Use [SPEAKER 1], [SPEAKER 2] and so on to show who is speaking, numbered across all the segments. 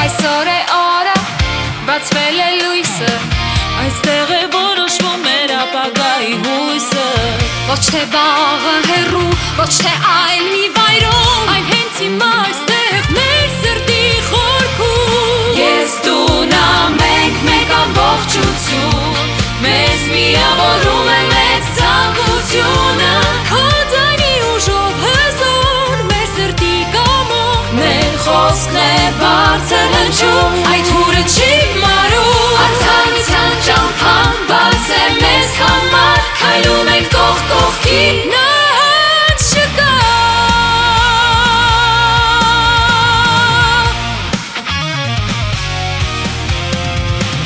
[SPEAKER 1] Այսօր է օրը, բացվել է լույսը, այստեղ է որոշվում մեր ապագայի հույսը։ Ոչ թե վաղը հեռու, ոչ թե այլ մի վայրում, այն հենց հիմա այստեղ մեր սրտի խորքում։ Ես դու նա մենք մեկ ամբողջություն, մեզ միավորում է մեծ ցանկությունը, քո ձայնի ուժով հզոր մեր սրտի կամող, մեր խոսքն է բարձր հնչում, այդ հուրը չի մարում, արդարության ճամփան բաց է մեզ համար, քայլում ենք կողք կողքի, նա հենց չկա։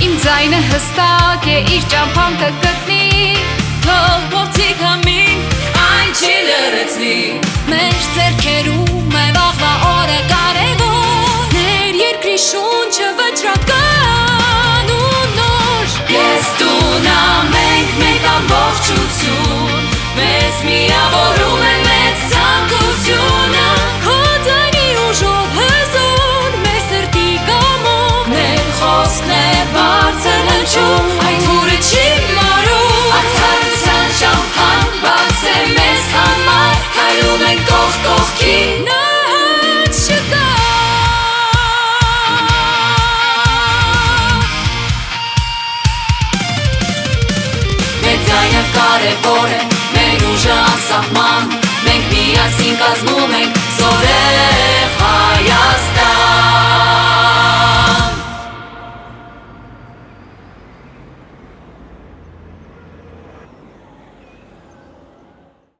[SPEAKER 1] Իմ ձայնը հստակ է, իր ճամփան կգտնի, թող փորձիկ համին, այն չի լրացնի, մեր ձեռքերում է վաղվա օրը կարևոր, ներ երկրի շունչը վճռական ու նոր։ Ես դու նա մենք մեկ ամբողջություն, մեզ միավորում է մեծ ցանկությունը, քո ձայնի ուժով հզոր մեր սրտի կամող, մեր խոսքն է բարձր հնչում, այդ հուրը չի մարում, արդարության ճամփան բաց է մեզ համար, քայլում ենք կողք կողքի, նա հենց չկա։ Մեր ձայնը կարևոր է, մեր ուժը անսահման, մենք միասին կազմում ենք